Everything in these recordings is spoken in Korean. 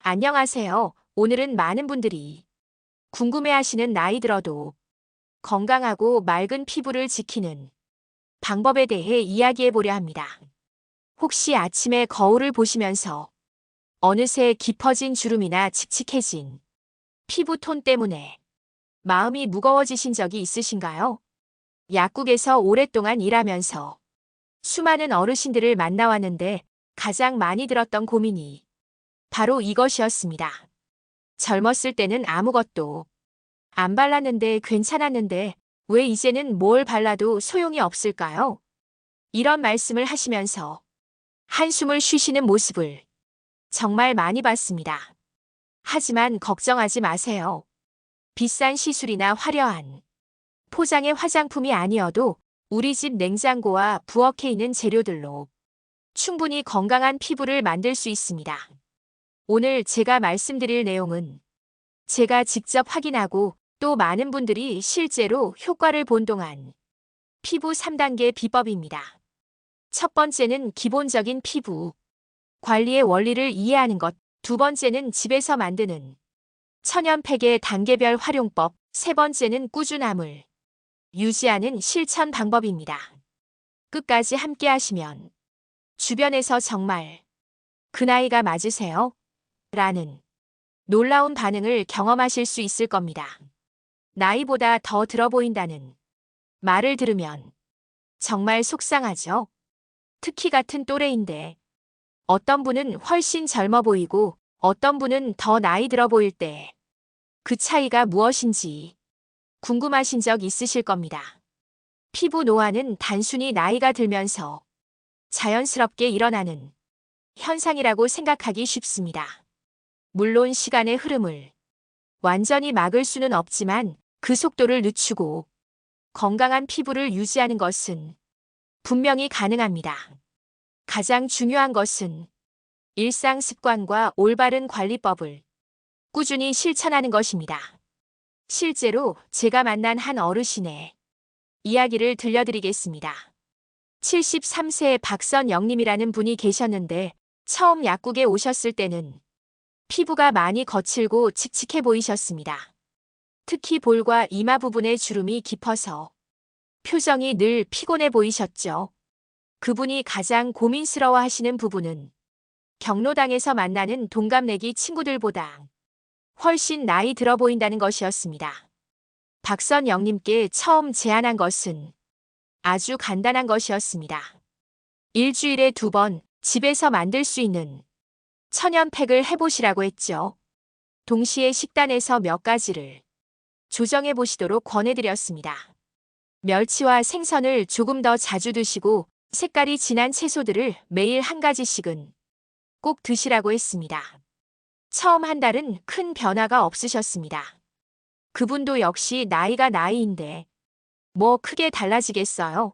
안녕하세요. 오늘은 많은 분들이 궁금해하시는 나이 들어도 건강하고 맑은 피부를 지키는 방법에 대해 이야기해 보려 합니다. 혹시 아침에 거울을 보시면서 어느새 깊어진 주름이나 칙칙해진 피부톤 때문에 마음이 무거워지신 적이 있으신가요? 약국에서 오랫동안 일하면서 수많은 어르신들을 만나왔는데 가장 많이 들었던 고민이 바로 이것이었습니다. 젊었을 때는 아무것도 안 발랐는데 괜찮았는데 왜 이제는 뭘 발라도 소용이 없을까요? 이런 말씀을 하시면서 한숨을 쉬시는 모습을 정말 많이 봤습니다. 하지만 걱정하지 마세요. 비싼 시술이나 화려한 포장의 화장품이 아니어도 우리 집 냉장고와 부엌에 있는 재료들로 충분히 건강한 피부를 만들 수 있습니다. 오늘 제가 말씀드릴 내용은 제가 직접 확인하고 또 많은 분들이 실제로 효과를 본 동안 피부 3단계 비법입니다. 첫 번째는 기본적인 피부 관리의 원리를 이해하는 것, 두 번째는 집에서 만드는 천연팩의 단계별 활용법, 세 번째는 꾸준함을 유지하는 실천 방법입니다. 끝까지 함께 하시면 주변에서 정말 그 나이가 맞으세요? 라는 놀라운 반응을 경험하실 수 있을 겁니다. 나이보다 더 들어 보인다는 말을 들으면 정말 속상하죠? 특히 같은 또래인데 어떤 분은 훨씬 젊어 보이고 어떤 분은 더 나이 들어 보일 때 그 차이가 무엇인지 궁금하신 적 있으실 겁니다. 피부 노화는 단순히 나이가 들면서 자연스럽게 일어나는 현상이라고 생각하기 쉽습니다. 물론 시간의 흐름을 완전히 막을 수는 없지만 그 속도를 늦추고 건강한 피부를 유지하는 것은 분명히 가능합니다. 가장 중요한 것은 일상 습관과 올바른 관리법을 꾸준히 실천하는 것입니다. 실제로 제가 만난 한 어르신의 이야기를 들려드리겠습니다. 73세의 박선영님이라는 분이 계셨는데 처음 약국에 오셨을 때는 피부가 많이 거칠고 칙칙해 보이셨습니다. 특히 볼과 이마 부분의 주름이 깊어서 표정이 늘 피곤해 보이셨죠. 그분이 가장 고민스러워 하시는 부분은 경로당에서 만나는 동갑내기 친구들보다 훨씬 나이 들어 보인다는 것이었습니다. 박선영님께 처음 제안한 것은 아주 간단한 것이었습니다. 일주일에 2번 집에서 만들 수 있는 천연팩을 해보시라고 했죠. 동시에 식단에서 몇 가지를 조정해 보시도록 권해드렸습니다. 멸치와 생선을 조금 더 자주 드시고 색깔이 진한 채소들을 매일 한 가지씩은 꼭 드시라고 했습니다. 처음 한 달은 큰 변화가 없으셨습니다. 그분도 역시 나이가 나이인데 뭐 크게 달라지겠어요?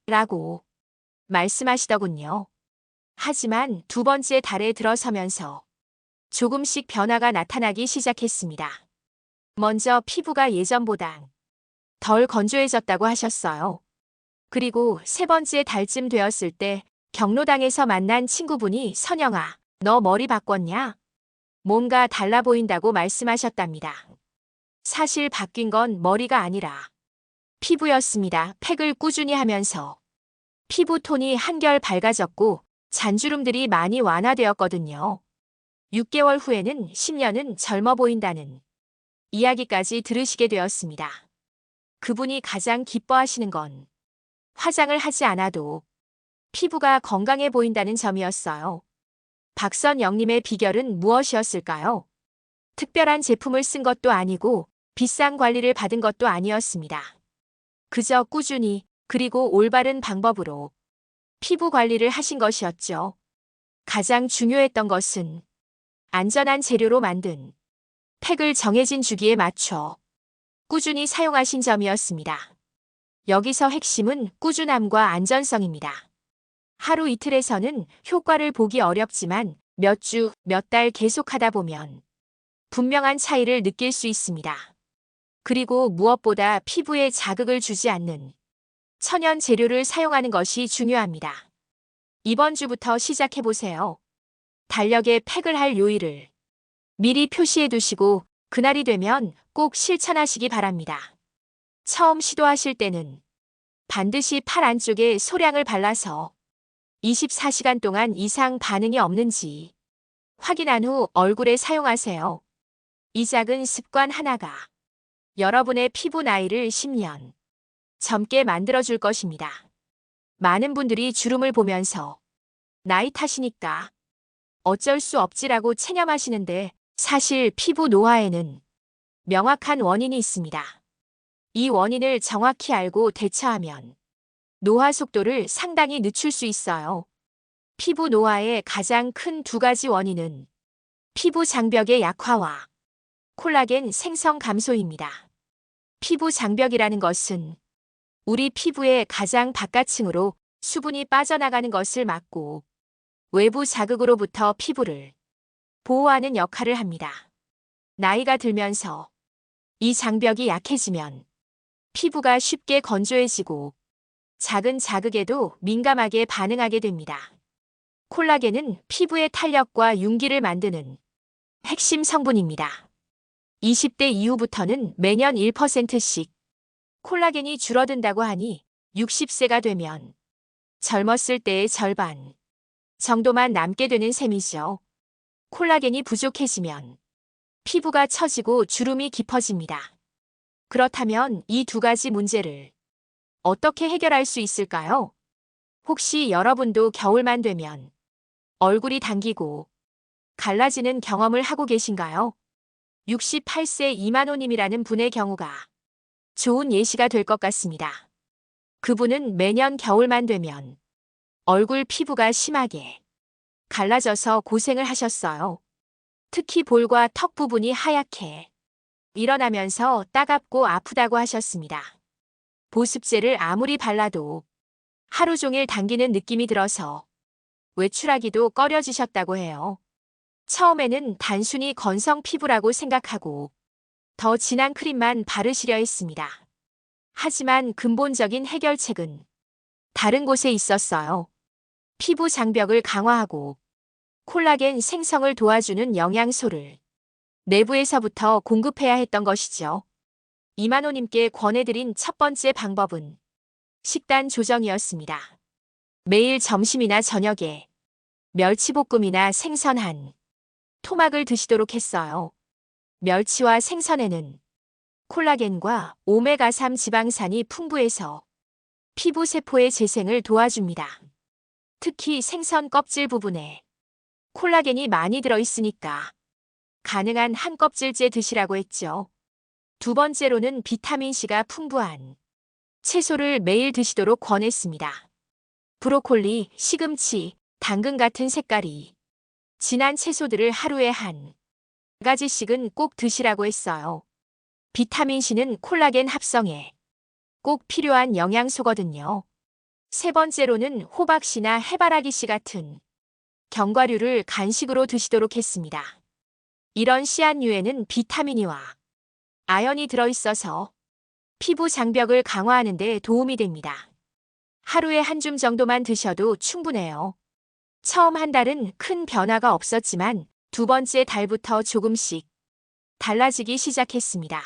라고 말씀하시더군요. 하지만 두 번째 달에 들어서면서 조금씩 변화가 나타나기 시작했습니다. 먼저 피부가 예전보다 덜 건조해졌다고 하셨어요. 그리고 세 번째 달쯤 되었을 때 경로당에서 만난 친구분이 선영아, 너 머리 바꿨냐? 뭔가 달라 보인다고 말씀하셨답니다. 사실 바뀐 건 머리가 아니라 피부였습니다. 팩을 꾸준히 하면서 피부톤이 한결 밝아졌고 잔주름들이 많이 완화되었거든요. 6개월 후에는 10년은 젊어 보인다는 이야기까지 들으시게 되었습니다. 그분이 가장 기뻐하시는 건 화장을 하지 않아도 피부가 건강해 보인다는 점이었어요. 박선영님의 비결은 무엇이었을까요? 특별한 제품을 쓴 것도 아니고 비싼 관리를 받은 것도 아니었습니다. 그저 꾸준히 그리고 올바른 방법으로 피부 관리를 하신 것이었죠. 가장 중요했던 것은 안전한 재료로 만든 팩을 정해진 주기에 맞춰 꾸준히 사용하신 점이었습니다. 여기서 핵심은 꾸준함과 안전성입니다. 하루 이틀에서는 효과를 보기 어렵지만 몇 주, 몇 달 계속하다 보면 분명한 차이를 느낄 수 있습니다. 그리고 무엇보다 피부에 자극을 주지 않는 천연 재료를 사용하는 것이 중요합니다. 이번 주부터 시작해보세요. 달력에 팩을 할 요일을 미리 표시해 두시고 그날이 되면 꼭 실천하시기 바랍니다. 처음 시도하실 때는 반드시 팔 안쪽에 소량을 발라서 24시간 동안 이상 반응이 없는지 확인한 후 얼굴에 사용하세요. 이 작은 습관 하나가 여러분의 피부 나이를 10년 젊게 만들어줄 것입니다. 많은 분들이 주름을 보면서 나이 탓이니까 어쩔 수 없지라고 체념하시는데 사실 피부 노화에는 명확한 원인이 있습니다. 이 원인을 정확히 알고 대처하면 노화 속도를 상당히 늦출 수 있어요. 피부 노화의 가장 큰 두 가지 원인은 피부 장벽의 약화와 콜라겐 생성 감소입니다. 피부 장벽이라는 것은 우리 피부의 가장 바깥층으로 수분이 빠져나가는 것을 막고 외부 자극으로부터 피부를 보호하는 역할을 합니다. 나이가 들면서 이 장벽이 약해지면 피부가 쉽게 건조해지고 작은 자극에도 민감하게 반응하게 됩니다. 콜라겐은 피부의 탄력과 윤기를 만드는 핵심 성분입니다. 20대 이후부터는 매년 1%씩 콜라겐이 줄어든다고 하니 60세가 되면 젊었을 때의 절반 정도만 남게 되는 셈이죠. 콜라겐이 부족해지면 피부가 처지고 주름이 깊어집니다. 그렇다면 이 두 가지 문제를 어떻게 해결할 수 있을까요? 혹시 여러분도 겨울만 되면 얼굴이 당기고 갈라지는 경험을 하고 계신가요? 68세 이만호님이라는 분의 경우가 좋은 예시가 될 것 같습니다. 그분은 매년 겨울만 되면 얼굴 피부가 심하게 갈라져서 고생을 하셨어요. 특히 볼과 턱 부분이 하얗게 일어나면서 따갑고 아프다고 하셨습니다. 보습제를 아무리 발라도 하루 종일 당기는 느낌이 들어서 외출하기도 꺼려지셨다고 해요. 처음에는 단순히 건성 피부라고 생각하고 더 진한 크림만 바르시려 했습니다. 하지만 근본적인 해결책은 다른 곳에 있었어요. 피부 장벽을 강화하고 콜라겐 생성을 도와주는 영양소를 내부에서부터 공급해야 했던 것이죠. 이만호님께 권해드린 첫 번째 방법은 식단 조정이었습니다. 매일 점심이나 저녁에 멸치볶음이나 생선 한 토막을 드시도록 했어요. 멸치와 생선에는 콜라겐과 오메가3 지방산이 풍부해서 피부 세포의 재생을 도와줍니다. 특히 생선 껍질 부분에 콜라겐이 많이 들어있으니까 가능한 한 껍질째 드시라고 했죠. 두 번째로는 비타민C가 풍부한 채소를 매일 드시도록 권했습니다. 브로콜리, 시금치, 당근 같은 색깔이 진한 채소들을 하루에 한 가지씩은 꼭 드시라고 했어요. 비타민C는 콜라겐 합성에 꼭 필요한 영양소거든요. 세 번째로는 호박씨나 해바라기씨 같은 견과류를 간식으로 드시도록 했습니다. 이런 씨앗류에는 비타민이와 아연이 들어있어서 피부 장벽을 강화하는 데 도움이 됩니다. 하루에 한 줌 정도만 드셔도 충분해요. 처음 한 달은 큰 변화가 없었지만 두 번째 달부터 조금씩 달라지기 시작했습니다.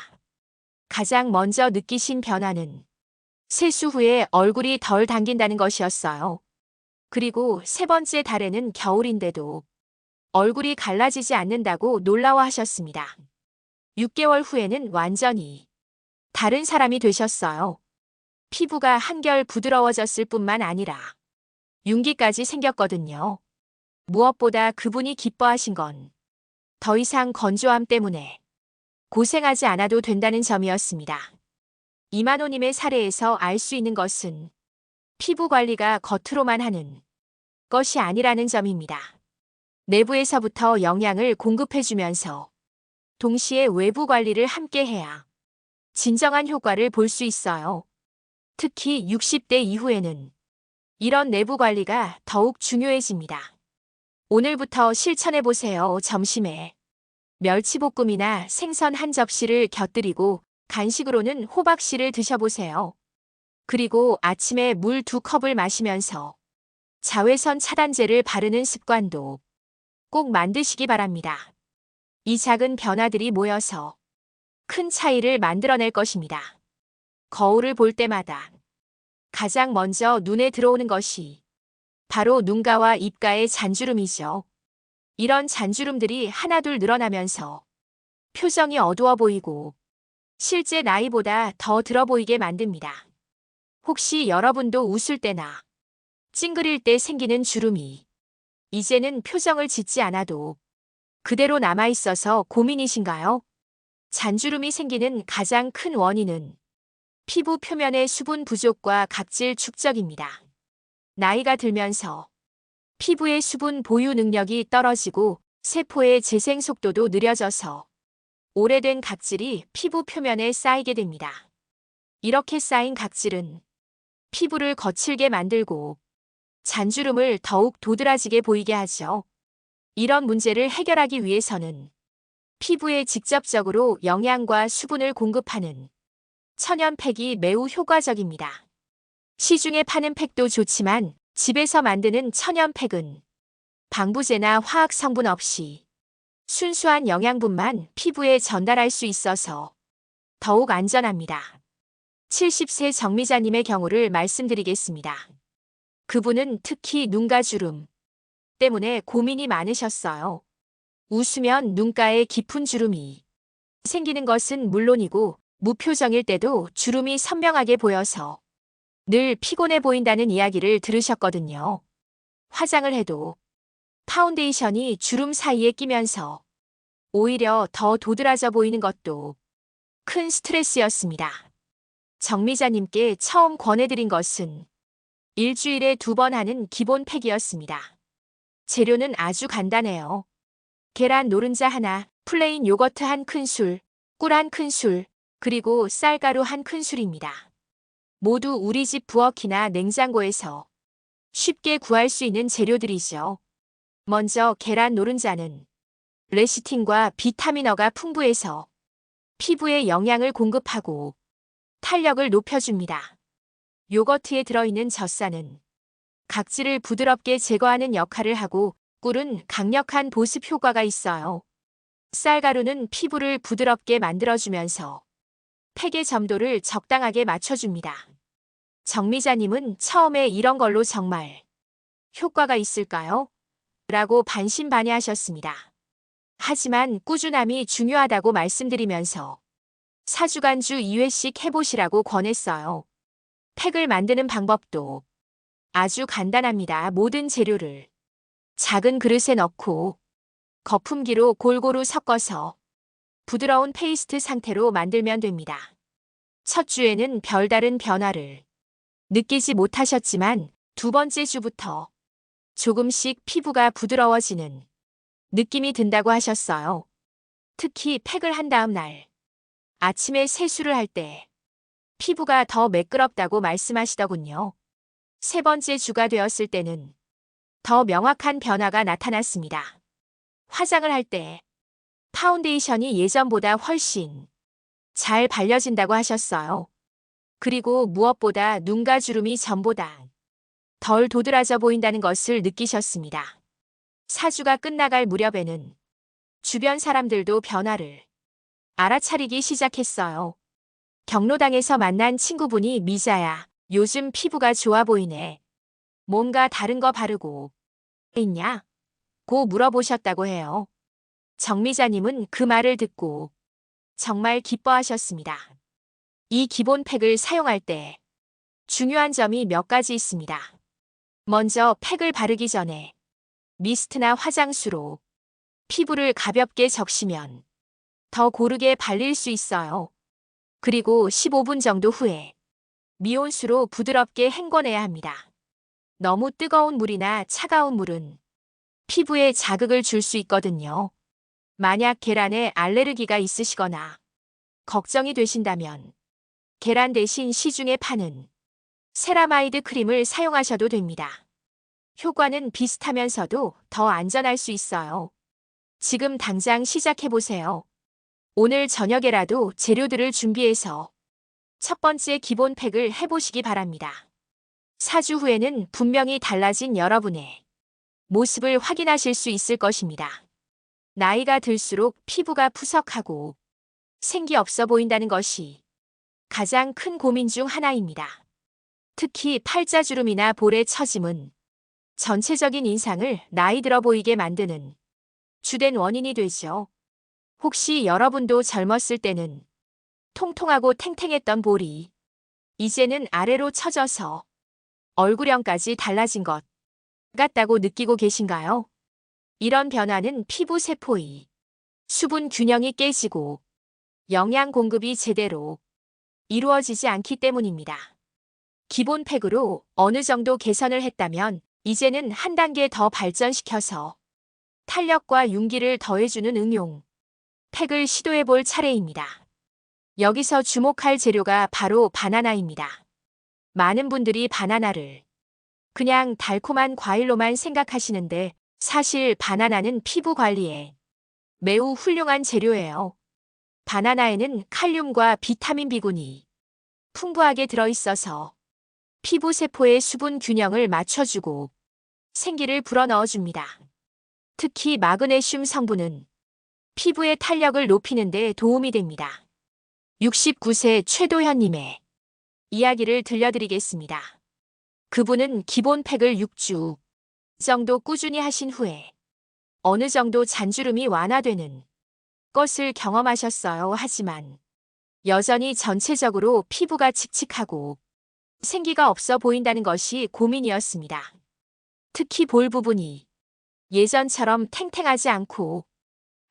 가장 먼저 느끼신 변화는 세수 후에 얼굴이 덜 당긴다는 것이었어요. 그리고 세 번째 달에는 겨울인데도 얼굴이 갈라지지 않는다고 놀라워하셨습니다. 6개월 후에는 완전히 다른 사람이 되셨어요. 피부가 한결 부드러워졌을 뿐만 아니라 윤기까지 생겼거든요. 무엇보다 그분이 기뻐하신 건 더 이상 건조함 때문에 고생하지 않아도 된다는 점이었습니다. 이만호님의 사례에서 알 수 있는 것은 피부 관리가 겉으로만 하는 것이 아니라는 점입니다. 내부에서부터 영양을 공급해주면서 동시에 외부 관리를 함께 해야 진정한 효과를 볼 수 있어요. 특히 60대 이후에는 이런 내부 관리가 더욱 중요해집니다. 오늘부터 실천해보세요. 점심에 멸치볶음이나 생선 한 접시를 곁들이고 간식으로는 호박씨를 드셔보세요. 그리고 아침에 물 2컵을 마시면서 자외선 차단제를 바르는 습관도 꼭 만드시기 바랍니다. 이 작은 변화들이 모여서 큰 차이를 만들어낼 것입니다. 거울을 볼 때마다 가장 먼저 눈에 들어오는 것이 바로 눈가와 입가의 잔주름이죠. 이런 잔주름들이 하나둘 늘어나면서 표정이 어두워 보이고 실제 나이보다 더 들어 보이게 만듭니다. 혹시 여러분도 웃을 때나 찡그릴 때 생기는 주름이 이제는 표정을 짓지 않아도 그대로 남아있어서 고민이신가요? 잔주름이 생기는 가장 큰 원인은 피부 표면의 수분 부족과 각질 축적입니다. 나이가 들면서 피부의 수분 보유 능력이 떨어지고 세포의 재생 속도도 느려져서 오래된 각질이 피부 표면에 쌓이게 됩니다. 이렇게 쌓인 각질은 피부를 거칠게 만들고 잔주름을 더욱 도드라지게 보이게 하죠. 이런 문제를 해결하기 위해서는 피부에 직접적으로 영양과 수분을 공급하는 천연팩이 매우 효과적입니다. 시중에 파는 팩도 좋지만 집에서 만드는 천연팩은 방부제나 화학 성분 없이 순수한 영양분만 피부에 전달할 수 있어서 더욱 안전합니다. 70세 정미자님의 경우를 말씀드리겠습니다. 그분은 특히 눈가 주름 때문에 고민이 많으셨어요. 웃으면 눈가에 깊은 주름이 생기는 것은 물론이고 무표정일 때도 주름이 선명하게 보여서 늘 피곤해 보인다는 이야기를 들으셨거든요. 화장을 해도 파운데이션이 주름 사이에 끼면서 오히려 더 도드라져 보이는 것도 큰 스트레스였습니다. 정미자님께 처음 권해드린 것은 일주일에 2번 하는 기본 팩이었습니다. 재료는 아주 간단해요. 계란 노른자 하나, 플레인 요거트 1큰술, 꿀 1큰술, 그리고 쌀가루 1큰술입니다. 모두 우리 집 부엌이나 냉장고에서 쉽게 구할 수 있는 재료들이죠. 먼저 계란 노른자는 레시틴과 비타민어가 풍부해서 피부에 영양을 공급하고 탄력을 높여줍니다. 요거트에 들어있는 젖산은 각질을 부드럽게 제거하는 역할을 하고 꿀은 강력한 보습 효과가 있어요. 쌀가루는 피부를 부드럽게 만들어주면서 팩의 점도를 적당하게 맞춰줍니다. 정미자님은 처음에 이런 걸로 정말 효과가 있을까요? 라고 반신반의하셨습니다. 하지만 꾸준함이 중요하다고 말씀드리면서 4주간 주 2회씩 해보시라고 권했어요. 팩을 만드는 방법도 아주 간단합니다. 모든 재료를 작은 그릇에 넣고 거품기로 골고루 섞어서 부드러운 페이스트 상태로 만들면 됩니다. 첫 주에는 별다른 변화를 느끼지 못하셨지만 2번째 주부터 조금씩 피부가 부드러워지는 느낌이 든다고 하셨어요. 특히 팩을 한 다음 날 아침에 세수를 할 때 피부가 더 매끄럽다고 말씀하시더군요. 3번째 주가 되었을 때는 더 명확한 변화가 나타났습니다. 화장을 할 때 파운데이션이 예전보다 훨씬 잘 발려진다고 하셨어요. 그리고 무엇보다 눈가 주름이 전보다 덜 도드라져 보인다는 것을 느끼셨습니다. 4주가 끝나갈 무렵에는 주변 사람들도 변화를 알아차리기 시작했어요. 경로당에서 만난 친구분이 미자야, 요즘 피부가 좋아 보이네. 뭔가 다른 거 바르고 있냐? 고 물어보셨다고 해요. 정미자님은 그 말을 듣고 정말 기뻐하셨습니다. 이 기본 팩을 사용할 때 중요한 점이 몇 가지 있습니다. 먼저 팩을 바르기 전에 미스트나 화장수로 피부를 가볍게 적시면 더 고르게 발릴 수 있어요. 그리고 15분 정도 후에 미온수로 부드럽게 헹궈내야 합니다. 너무 뜨거운 물이나 차가운 물은 피부에 자극을 줄 수 있거든요. 만약 계란에 알레르기가 있으시거나 걱정이 되신다면 계란 대신 시중에 파는 세라마이드 크림을 사용하셔도 됩니다. 효과는 비슷하면서도 더 안전할 수 있어요. 지금 당장 시작해보세요. 오늘 저녁에라도 재료들을 준비해서 첫 번째 기본 팩을 해보시기 바랍니다. 4주 후에는 분명히 달라진 여러분의 모습을 확인하실 수 있을 것입니다. 나이가 들수록 피부가 푸석하고 생기 없어 보인다는 것이 가장 큰 고민 중 하나입니다. 특히 팔자주름이나 볼의 처짐은 전체적인 인상을 나이 들어 보이게 만드는 주된 원인이 되죠. 혹시 여러분도 젊었을 때는 통통하고 탱탱했던 볼이 이제는 아래로 처져서 얼굴형까지 달라진 것 같다고 느끼고 계신가요? 이런 변화는 피부 세포의 수분 균형이 깨지고 영양 공급이 제대로 이루어지지 않기 때문입니다. 기본 팩으로 어느 정도 개선을 했다면 이제는 한 단계 더 발전시켜서 탄력과 윤기를 더해주는 응용 팩을 시도해 볼 차례입니다. 여기서 주목할 재료가 바로 바나나입니다. 많은 분들이 바나나를 그냥 달콤한 과일로만 생각하시는데 사실 바나나는 피부 관리에 매우 훌륭한 재료예요. 바나나에는 칼륨과 비타민 B군이 풍부하게 들어있어서 피부 세포의 수분 균형을 맞춰주고 생기를 불어넣어줍니다. 특히 마그네슘 성분은 피부의 탄력을 높이는 데 도움이 됩니다. 69세 최도현님의 이야기를 들려드리겠습니다. 그분은 기본 팩을 6주 정도 꾸준히 하신 후에 어느 정도 잔주름이 완화되는 것을 경험하셨어요. 하지만 여전히 전체적으로 피부가 칙칙하고 생기가 없어 보인다는 것이 고민이었습니다. 특히 볼 부분이 예전처럼 탱탱하지 않고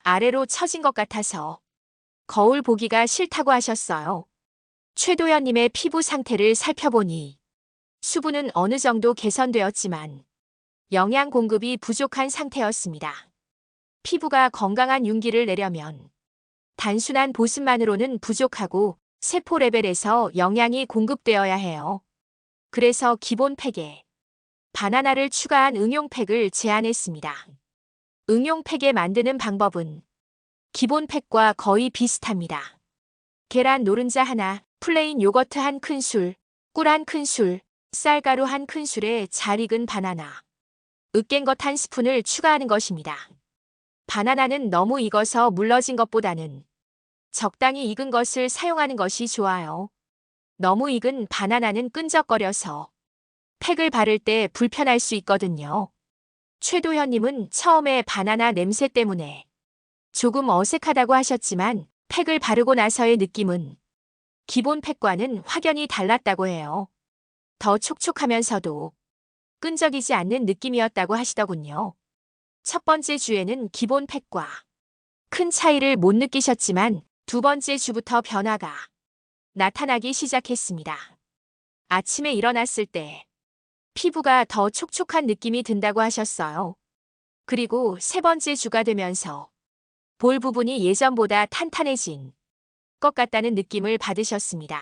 아래로 처진 것 같아서 거울 보기가 싫다고 하셨어요. 최도현님의 피부 상태를 살펴보니 수분은 어느 정도 개선되었지만 영양 공급이 부족한 상태였습니다. 피부가 건강한 윤기를 내려면 단순한 보습만으로는 부족하고 세포 레벨에서 영양이 공급되어야 해요. 그래서 기본 팩에 바나나를 추가한 응용팩을 제안했습니다. 응용팩에 만드는 방법은 기본 팩과 거의 비슷합니다. 계란 노른자 하나, 플레인 요거트 한 큰술, 꿀 한 큰술, 쌀가루 한 큰술에 잘 익은 바나나, 으깬 것 한 스푼을 추가하는 것입니다. 바나나는 너무 익어서 물러진 것보다는 적당히 익은 것을 사용하는 것이 좋아요. 너무 익은 바나나는 끈적거려서 팩을 바를 때 불편할 수 있거든요. 최도현님은 처음에 바나나 냄새 때문에 조금 어색하다고 하셨지만 팩을 바르고 나서의 느낌은 기본 팩과는 확연히 달랐다고 해요. 더 촉촉하면서도 끈적이지 않는 느낌이었다고 하시더군요. 첫 번째 주에는 기본 팩과 큰 차이를 못 느끼셨지만 두 번째 주부터 변화가 나타나기 시작했습니다. 아침에 일어났을 때 피부가 더 촉촉한 느낌이 든다고 하셨어요. 그리고 세 번째 주가 되면서 볼 부분이 예전보다 탄탄해진 것 같다는 느낌을 받으셨습니다.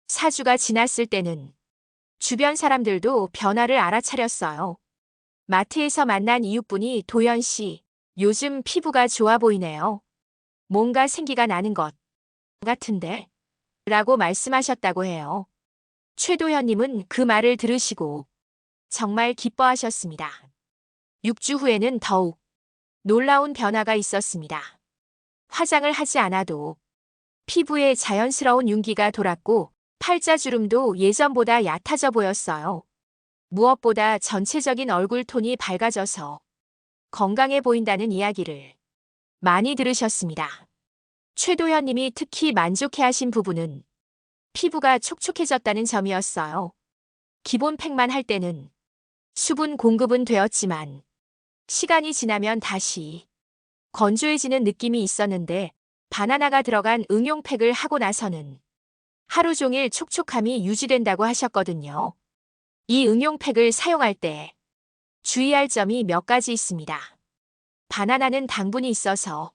4주가 지났을 때는 주변 사람들도 변화를 알아차렸어요. 마트에서 만난 이웃분이 도연 씨, 요즘 피부가 좋아 보이네요. 뭔가 생기가 나는 것 같은데? 라고 말씀하셨다고 해요. 최도현님은 그 말을 들으시고 정말 기뻐하셨습니다. 6주 후에는 더욱 놀라운 변화가 있었습니다. 화장을 하지 않아도 피부에 자연스러운 윤기가 돌았고 팔자주름도 예전보다 얕아져 보였어요. 무엇보다 전체적인 얼굴 톤이 밝아져서 건강해 보인다는 이야기를 많이 들으셨습니다. 최도현님이 특히 만족해하신 부분은 피부가 촉촉해졌다는 점이었어요. 기본 팩만 할 때는 수분 공급은 되었지만 시간이 지나면 다시 건조해지는 느낌이 있었는데 바나나가 들어간 응용팩을 하고 나서는 하루 종일 촉촉함이 유지된다고 하셨거든요. 이 응용팩을 사용할 때 주의할 점이 몇 가지 있습니다. 바나나는 당분이 있어서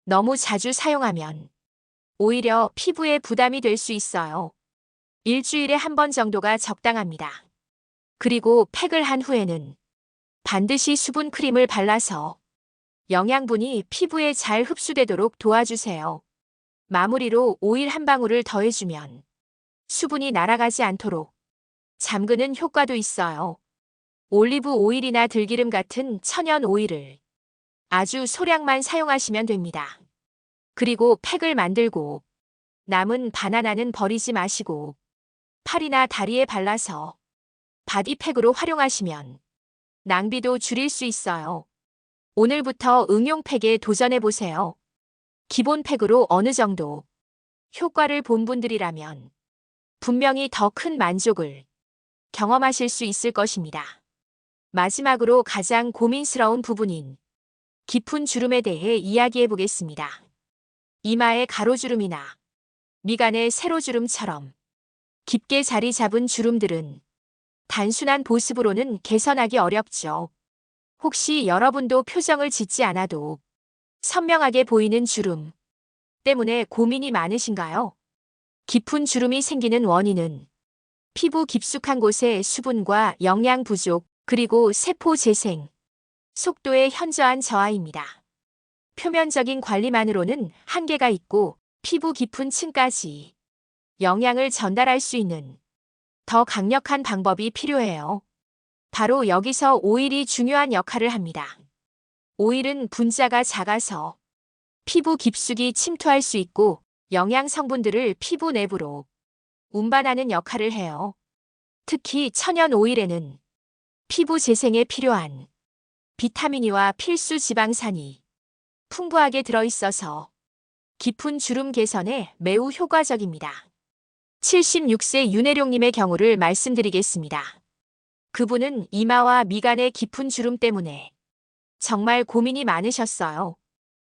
너무 자주 사용하면 오히려 피부에 부담이 될 수 있어요. 일주일에 한 번 정도가 적당합니다. 그리고 팩을 한 후에는 반드시 수분 크림을 발라서 영양분이 피부에 잘 흡수되도록 도와주세요. 마무리로 오일 한 방울을 더해주면 수분이 날아가지 않도록 잠그는 효과도 있어요. 올리브 오일이나 들기름 같은 천연 오일을 아주 소량만 사용하시면 됩니다. 그리고 팩을 만들고 남은 바나나는 버리지 마시고 팔이나 다리에 발라서 바디팩으로 활용하시면 낭비도 줄일 수 있어요. 오늘부터 응용팩에 도전해보세요. 기본 팩으로 어느 정도 효과를 본 분들이라면 분명히 더 큰 만족을 경험하실 수 있을 것입니다. 마지막으로 가장 고민스러운 부분인 깊은 주름에 대해 이야기해 보겠습니다. 이마의 가로주름이나 미간의 세로주름처럼 깊게 자리 잡은 주름들은 단순한 보습으로는 개선하기 어렵죠. 혹시 여러분도 표정을 짓지 않아도 선명하게 보이는 주름 때문에 고민이 많으신가요? 깊은 주름이 생기는 원인은 피부 깊숙한 곳의 수분과 영양 부족, 그리고 세포 재생 속도의 현저한 저하입니다. 표면적인 관리만으로는 한계가 있고 피부 깊은 층까지 영양을 전달할 수 있는 더 강력한 방법이 필요해요. 바로 여기서 오일이 중요한 역할을 합니다. 오일은 분자가 작아서 피부 깊숙이 침투할 수 있고 영양 성분들을 피부 내부로 운반하는 역할을 해요. 특히 천연 오일에는 피부 재생에 필요한 비타민이와 필수 지방산이 풍부하게 들어있어서 깊은 주름 개선에 매우 효과적입니다. 76세 윤혜룡님의 경우를 말씀드리겠습니다. 그분은 이마와 미간의 깊은 주름 때문에 정말 고민이 많으셨어요.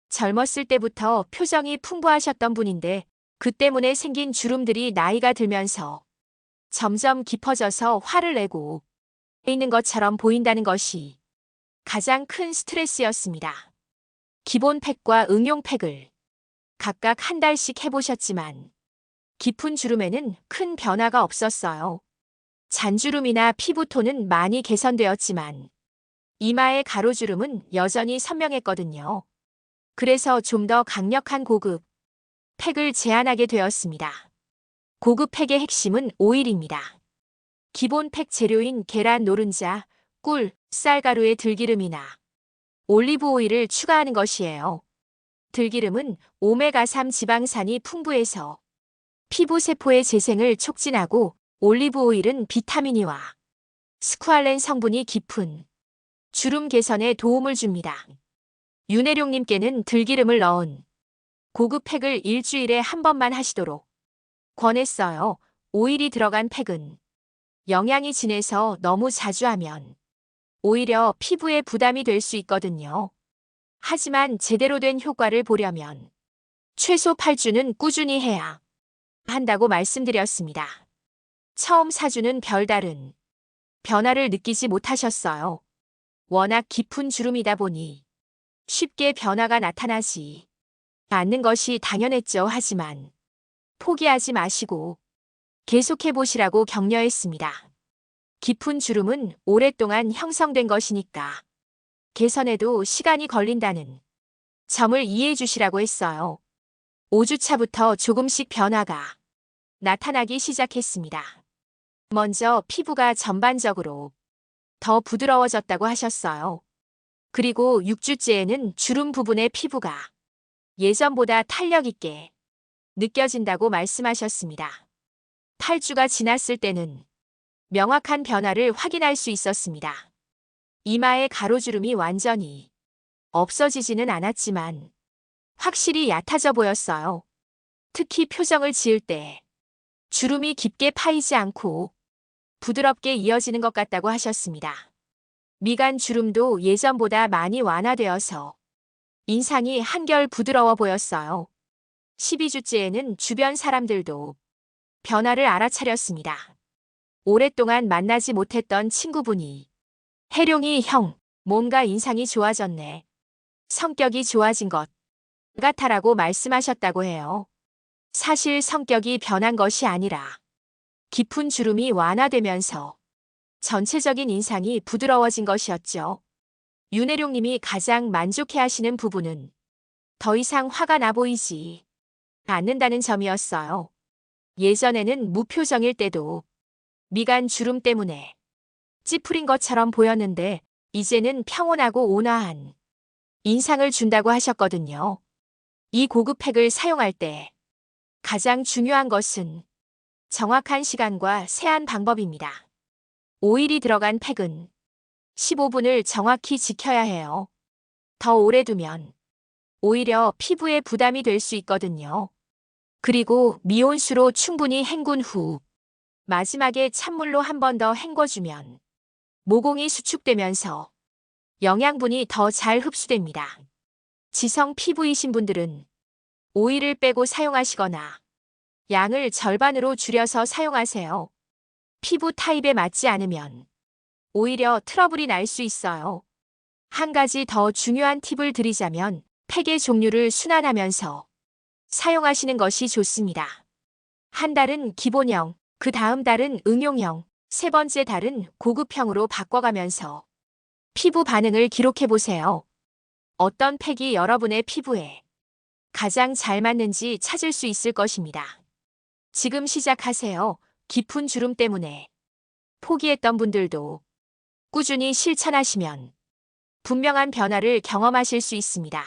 젊었을 때부터 표정이 풍부하셨던 분인데 그 때문에 생긴 주름들이 나이가 들면서 점점 깊어져서 화를 내고 있는 것처럼 보인다는 것이 가장 큰 스트레스였습니다. 기본 팩과 응용 팩을 각각 한 달씩 해보셨지만 깊은 주름에는 큰 변화가 없었어요. 잔주름이나 피부톤은 많이 개선되었지만 이마의 가로주름은 여전히 선명했거든요. 그래서 좀 더 강력한 고급 팩을 제안하게 되었습니다. 고급 팩의 핵심은 오일입니다. 기본 팩 재료인 계란 노른자, 꿀, 쌀가루의 들기름이나 올리브 오일을 추가하는 것이에요. 들기름은 오메가3 지방산이 풍부해서 피부 세포의 재생을 촉진하고 올리브 오일은 비타민이와 스쿠알렌 성분이 깊은 주름 개선에 도움을 줍니다. 윤혜룡님께는 들기름을 넣은 고급 팩을 일주일에 한 번만 하시도록 권했어요. 오일이 들어간 팩은 영양이 진해서 너무 자주 하면 오히려 피부에 부담이 될 수 있거든요. 하지만 제대로 된 효과를 보려면 최소 8주는 꾸준히 해야 한다고 말씀드렸습니다. 처음 4주는 별다른 변화를 느끼지 못하셨어요. 워낙 깊은 주름이다 보니 쉽게 변화가 나타나지 않는 것이 당연했죠. 하지만 포기하지 마시고 계속해보시라고 격려했습니다. 깊은 주름은 오랫동안 형성된 것이니까 개선에도 시간이 걸린다는 점을 이해해 주시라고 했어요. 5주차부터 조금씩 변화가 나타나기 시작했습니다. 먼저 피부가 전반적으로 더 부드러워졌다고 하셨어요. 그리고 6주째에는 주름 부분의 피부가 예전보다 탄력 있게 느껴진다고 말씀하셨습니다. 8주가 지났을 때는 명확한 변화를 확인할 수 있었습니다. 이마의 가로주름이 완전히 없어지지는 않았지만 확실히 얕아져 보였어요. 특히 표정을 지을 때 주름이 깊게 파이지 않고 부드럽게 이어지는 것 같다고 하셨습니다. 미간 주름도 예전보다 많이 완화되어서 인상이 한결 부드러워 보였어요. 12주째에는 주변 사람들도 변화를 알아차렸습니다. 오랫동안 만나지 못했던 친구분이 혜룡이 형, 뭔가 인상이 좋아졌네. 성격이 좋아진 것 같아라고 말씀하셨다고 해요. 사실 성격이 변한 것이 아니라 깊은 주름이 완화되면서 전체적인 인상이 부드러워진 것이었죠. 윤혜룡님이 가장 만족해하시는 부분은 더 이상 화가 나 보이지 않는다는 점이었어요. 예전에는 무표정일 때도 미간 주름 때문에 찌푸린 것처럼 보였는데 이제는 평온하고 온화한 인상을 준다고 하셨거든요. 이 고급 팩을 사용할 때 가장 중요한 것은 정확한 시간과 세안 방법입니다. 오일이 들어간 팩은 15분을 정확히 지켜야 해요. 더 오래 두면 오히려 피부에 부담이 될 수 있거든요. 그리고 미온수로 충분히 헹군 후 마지막에 찬물로 한 번 더 헹궈주면 모공이 수축되면서 영양분이 더 잘 흡수됩니다. 지성 피부이신 분들은 오일을 빼고 사용하시거나 양을 절반으로 줄여서 사용하세요. 피부 타입에 맞지 않으면 오히려 트러블이 날 수 있어요. 한 가지 더 중요한 팁을 드리자면 팩의 종류를 순환하면서 사용하시는 것이 좋습니다. 한 달은 기본형, 그 다음 달은 응용형, 세 번째 달은 고급형으로 바꿔가면서 피부 반응을 기록해 보세요. 어떤 팩이 여러분의 피부에 가장 잘 맞는지 찾을 수 있을 것입니다. 지금 시작하세요. 깊은 주름 때문에 포기했던 분들도 꾸준히 실천하시면 분명한 변화를 경험하실 수 있습니다.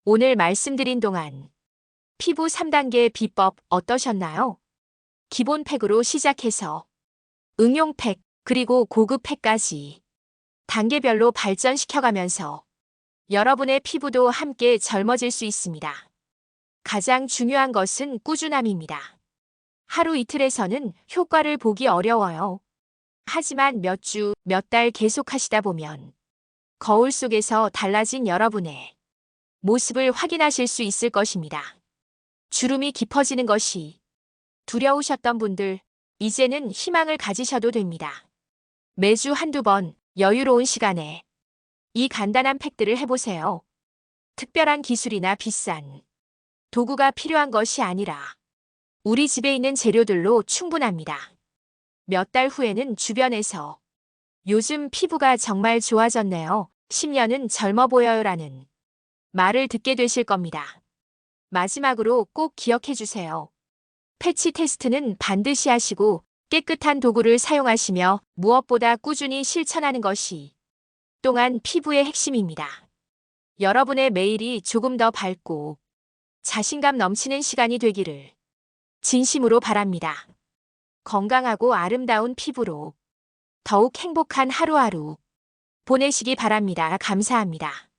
오늘 말씀드린 동안 피부 3단계 비법 어떠셨나요? 기본 팩으로 시작해서 응용 팩, 그리고 고급 팩까지 단계별로 발전시켜가면서 여러분의 피부도 함께 젊어질 수 있습니다. 가장 중요한 것은 꾸준함입니다. 하루 이틀에서는 효과를 보기 어려워요. 하지만 몇 주, 몇 달 계속 하시다 보면 거울 속에서 달라진 여러분의 모습을 확인하실 수 있을 것입니다. 주름이 깊어지는 것이 두려우셨던 분들, 이제는 희망을 가지셔도 됩니다. 매주 한두 번 여유로운 시간에 이 간단한 팩들을 해보세요. 특별한 기술이나 비싼 도구가 필요한 것이 아니라 우리 집에 있는 재료들로 충분합니다. 몇 달 후에는 주변에서 요즘 피부가 정말 좋아졌네요. 10년은 젊어 보여요라는 말을 듣게 되실 겁니다. 마지막으로 꼭 기억해 주세요. 패치 테스트는 반드시 하시고 깨끗한 도구를 사용하시며 무엇보다 꾸준히 실천하는 것이 또한 피부의 핵심입니다. 여러분의 매일이 조금 더 밝고 자신감 넘치는 시간이 되기를 진심으로 바랍니다. 건강하고 아름다운 피부로 더욱 행복한 하루하루 보내시기 바랍니다. 감사합니다.